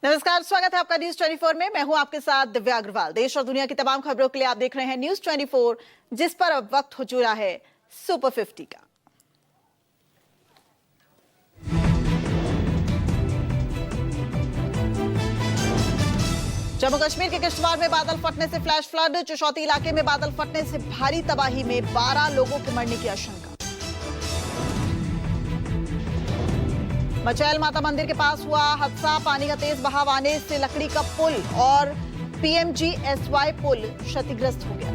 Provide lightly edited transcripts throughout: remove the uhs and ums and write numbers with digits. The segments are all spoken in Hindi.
नमस्कार, स्वागत है आपका न्यूज 24 में। मैं हूं आपके साथ दिव्या अग्रवाल। देश और दुनिया की तमाम खबरों के लिए आप देख रहे हैं न्यूज 24, जिस पर अब वक्त हो चुका है सुपर 50 का। जम्मू कश्मीर के किश्तवाड़ में बादल फटने से फ्लैश फ्लड। चौशौती इलाके में बादल फटने से भारी तबाही में 12 लोगों के मरने की आशंका। मचैल माता मंदिर के पास हुआ हादसा। पानी का तेज बहाव आने से लकड़ी का पुल और PMGSY पुल क्षतिग्रस्त हो गया।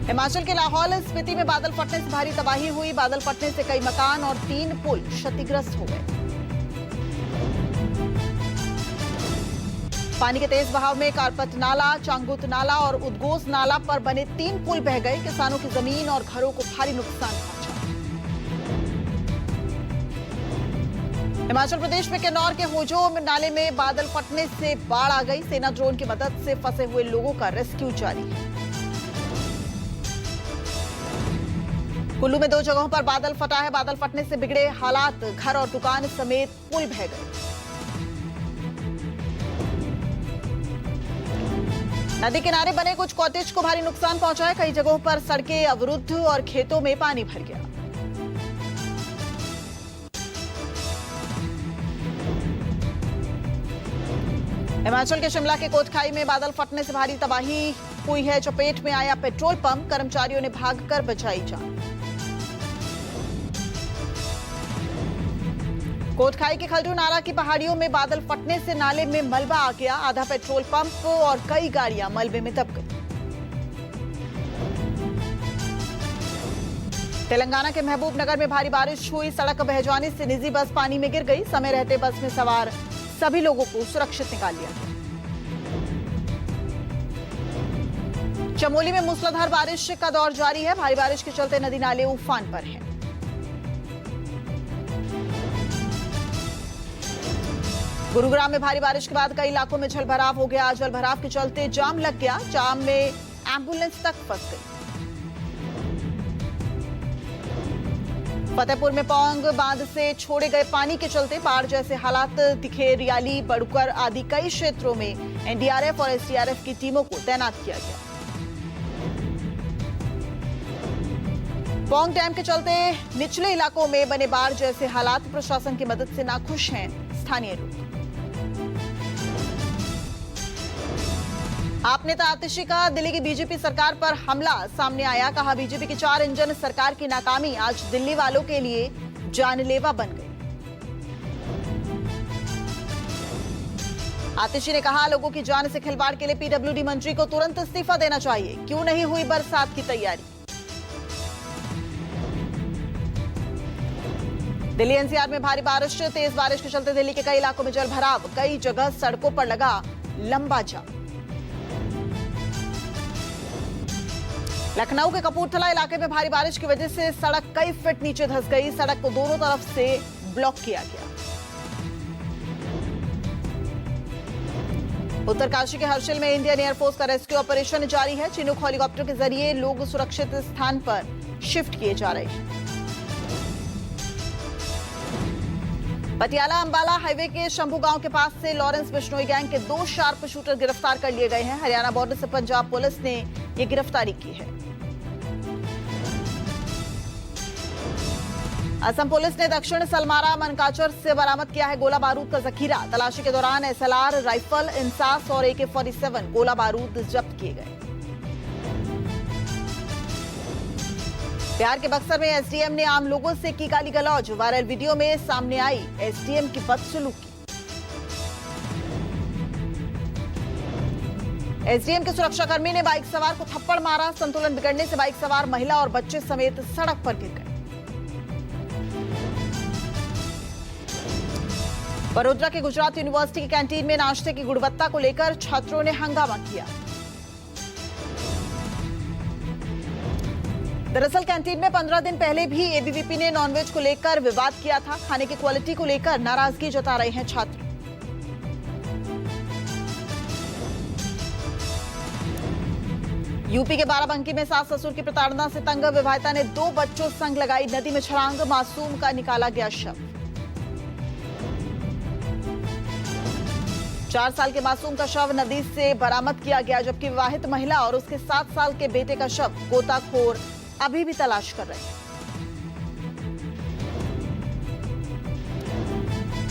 हिमाचल के लाहौल स्पीति में बादल फटने से भारी तबाही हुई। बादल फटने से कई मकान और 3 पुल क्षतिग्रस्त हो गए। पानी के तेज बहाव में कारपत नाला, चांगुत नाला और उद्गोस नाला पर बने 3 पुल बह गए। किसानों की जमीन और घरों को भारी नुकसान पहुंचा। हिमाचल प्रदेश में किन्नौर के होजो नाले में बादल फटने से बाढ़ आ गई। सेना ड्रोन की मदद से फंसे हुए लोगों का रेस्क्यू जारी है। कुल्लू में 2 जगहों पर बादल फटा है। बादल फटने से बिगड़े हालात, घर और दुकान समेत पुल बह गए। नदी किनारे बने कुछ कॉटेज को भारी नुकसान पहुंचा है। कई जगहों पर सड़कें अवरुद्ध और खेतों में पानी भर गया। हिमाचल के शिमला के कोटखाई में बादल फटने से भारी तबाही हुई है। चपेट में आया पेट्रोल पंप, कर्मचारियों ने भागकर बचाई जान। कोटखाई के खलटू नाला की पहाड़ियों में बादल फटने से नाले में मलबा आ गया। आधा पेट्रोल पंप और कई गाड़ियां मलबे में दब गई। तेलंगाना के महबूब नगर में भारी बारिश हुई। सड़क बह जाने से निजी बस पानी में गिर गई। समय रहते बस में सवार सभी लोगों को सुरक्षित निकाल लिया गया। चमोली में मूसलाधार बारिश का दौर जारी है। भारी बारिश के चलते नदी नाले उफान पर हैं। गुरुग्राम में भारी बारिश के बाद कई इलाकों में जलभराव हो गया। जलभराव के चलते जाम लग गया। जाम में एम्बुलेंस तक फंस गई। फतेहपुर में पौंग बांध से छोड़े गए पानी के चलते बाढ़ जैसे हालात दिखे। रियाली, बड़ुकर आदि कई क्षेत्रों में NDRF और SDRF की टीमों को तैनात किया गया। पौंग डैम के चलते निचले इलाकों में बने बाढ़ जैसे हालात। प्रशासन की मदद से नाखुश हैं स्थानीय लोग। आप नेता आतिशी का दिल्ली की बीजेपी सरकार पर हमला सामने आया। कहा, बीजेपी की 4 इंजन सरकार की नाकामी आज दिल्ली वालों के लिए जानलेवा बन गई। आतिशी ने कहा, लोगों की जान से खिलवाड़ के लिए PWD मंत्री को तुरंत इस्तीफा देना चाहिए। क्यों नहीं हुई बरसात की तैयारी। दिल्ली NCR में भारी बारिश, तेज बारिश के चलते दिल्ली के कई इलाकों में जलभराव। कई जगह सड़कों पर लगा लंबा जाम। लखनऊ के कपूरथला इलाके में भारी बारिश की वजह से सड़क कई फीट नीचे धंस गई। सड़क को दोनों तरफ से ब्लॉक किया गया। उत्तरकाशी के हर्षिल में इंडियन एयरफोर्स का रेस्क्यू ऑपरेशन जारी है। चिनूक हेलीकॉप्टर के जरिए लोग सुरक्षित स्थान पर शिफ्ट किए जा रहे हैं। पटियाला अंबाला हाईवे के शंभू गांव के पास से लॉरेंस बिश्नोई गैंग के 2 शार्प शूटर गिरफ्तार कर लिए गए हैं। हरियाणा बॉर्डर से पंजाब पुलिस ने यह गिरफ्तारी की है। असम पुलिस ने दक्षिण सलमारा मनकाचर से बरामद किया है गोला बारूद का जखीरा। तलाशी के दौरान SLR राइफल, इंसास और AK-47 गोला बारूद जब्त किए गए। बिहार के बक्सर में SDM ने आम लोगों से की गाली गलौज। वायरल वीडियो में सामने आई SDM की बदसलूकी। SDM के सुरक्षाकर्मी ने बाइक सवार को थप्पड़ मारा। संतुलन बिगड़ने से बाइक सवार महिला और बच्चे समेत सड़क पर गिर गए। बड़ोदरा के गुजरात यूनिवर्सिटी की कैंटीन में नाश्ते की गुणवत्ता को लेकर छात्रों ने हंगामा किया। दरअसल कैंटीन में 15 दिन पहले भी ABVP ने नॉनवेज को लेकर विवाद किया था। खाने की क्वालिटी को लेकर नाराजगी जता रहे हैं छात्र। यूपी के बाराबंकी में सास ससुर की प्रताड़ना से तंग विवाहिता ने 2 बच्चों संग लगाई नदी में छलांग, मासूम का निकाला गया शव। 4 साल के मासूम का शव नदी से बरामद किया गया, जबकि विवाहित महिला और उसके 7 साल के बेटे का शव गोताखोर अभी भी तलाश कर रहे हैं।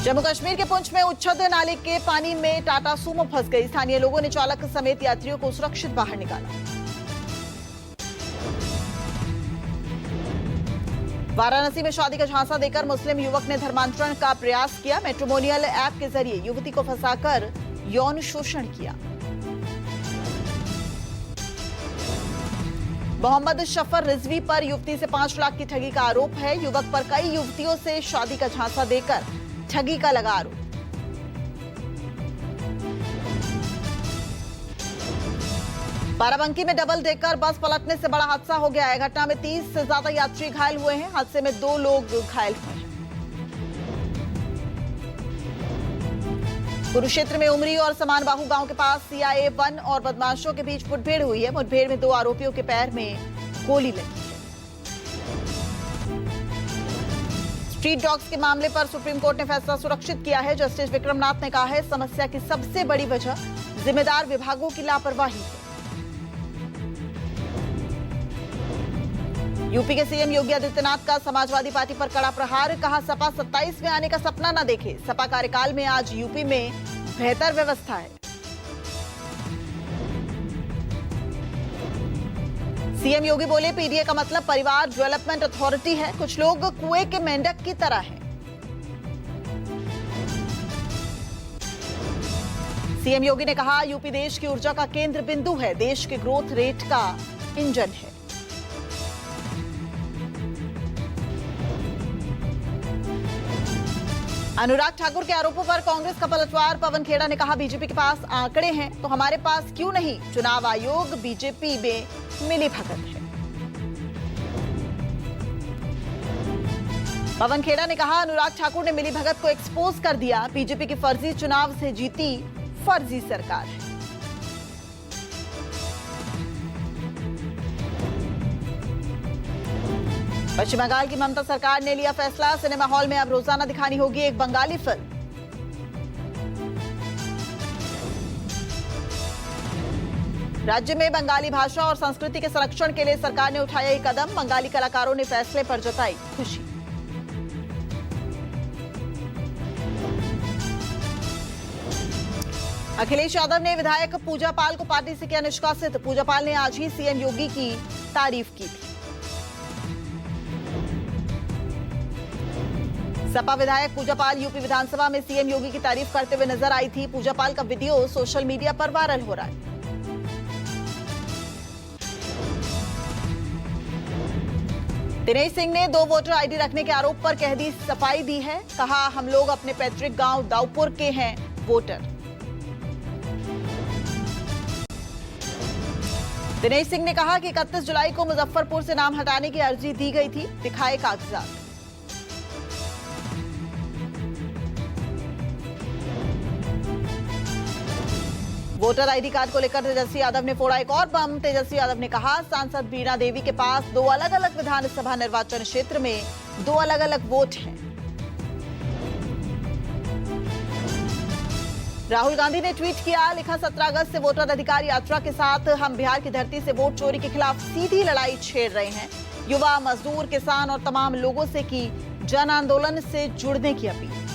जम्मू कश्मीर के पुंछ में उच्छद नाले के पानी में टाटा सूमो फंस गई। स्थानीय लोगों ने चालक समेत यात्रियों को सुरक्षित बाहर निकाला। वाराणसी में शादी का झांसा देकर मुस्लिम युवक ने धर्मांतरण का प्रयास किया। मैट्रिमोनियल ऐप के जरिए युवती को फंसाकर यौन शोषण किया। मोहम्मद शफर रिजवी पर युवती से 5 लाख की ठगी का आरोप है। युवक पर कई युवतियों से शादी का झांसा देकर ठगी का लगा आरोप। बाराबंकी में डबल डेकर बस पलटने से बड़ा हादसा हो गया है। घटना में 30 से ज्यादा यात्री घायल हुए हैं। हादसे में 2 लोग घायल हुए हैं। कुरुक्षेत्र में उमरी और समान बाहू गांव के पास सीआईए 1 और बदमाशों के बीच मुठभेड़ हुई है। मुठभेड़ में 2 आरोपियों के पैर में गोली लगी है। स्ट्रीट डॉग्स के मामले पर सुप्रीम कोर्ट ने फैसला सुरक्षित किया है। जस्टिस विक्रमनाथ ने कहा है, समस्या की सबसे बड़ी वजह जिम्मेदार विभागों की लापरवाही है। यूपी के सीएम योगी आदित्यनाथ का समाजवादी पार्टी पर कड़ा प्रहार। कहा, सपा 27 में आने का सपना न देखे। सपा कार्यकाल में आज यूपी में बेहतर व्यवस्था है। सीएम योगी बोले, पीडीए का मतलब परिवार डेवलपमेंट अथॉरिटी है। कुछ लोग कुएं के मेंढक की तरह हैं। सीएम योगी ने कहा, यूपी देश की ऊर्जा का केंद्र बिंदु है, देश के ग्रोथ रेट का इंजन है। अनुराग ठाकुर के आरोपों पर कांग्रेस का पलटवार। पवन खेड़ा ने कहा, बीजेपी के पास आंकड़े हैं तो हमारे पास क्यों नहीं। चुनाव आयोग बीजेपी में मिलीभगत है। पवन खेड़ा ने कहा, अनुराग ठाकुर ने मिलीभगत को एक्सपोज कर दिया। बीजेपी की फर्जी चुनाव से जीती फर्जी सरकार है। पश्चिम बंगाल की ममता सरकार ने लिया फैसला। सिनेमा हॉल में अब रोजाना दिखानी होगी एक बंगाली फिल्म। राज्य में बंगाली भाषा और संस्कृति के संरक्षण के लिए सरकार ने उठाया एक कदम। बंगाली कलाकारों ने फैसले पर जताई खुशी। अखिलेश यादव ने विधायक पूजा पाल को पार्टी से किया निष्कासित। पूजा पाल ने आज ही सीएम योगी की तारीफ की थी। सपा विधायक पूजा पाल यूपी विधानसभा में सीएम योगी की तारीफ करते हुए नजर आई थी। पूजा पाल का वीडियो सोशल मीडिया पर वायरल हो रहा है। दिनेश सिंह ने 2 वोटर आईडी रखने के आरोप पर कह दी सफाई दी है। कहा, हम लोग अपने पैतृक गांव दाऊपुर के हैं वोटर। दिनेश सिंह ने कहा कि 31 जुलाई को मुजफ्फरपुर से नाम हटाने की अर्जी दी गई थी, दिखाए कागजात। वोटर आईडी कार्ड को लेकर तेजस्वी यादव ने फोड़ा एक और बम। तेजस्वी यादव ने कहा, सांसद बीणा देवी के पास 2 अलग अलग विधानसभा निर्वाचन क्षेत्र में 2 अलग अलग वोट हैं। राहुल गांधी ने ट्वीट किया, लिखा, 17 अगस्त से वोटर अधिकार यात्रा के साथ हम बिहार की धरती से वोट चोरी के खिलाफ सीधी लड़ाई छेड़ रहे हैं। युवा, मजदूर, किसान और तमाम लोगों से की जन आंदोलन से जुड़ने की अपील।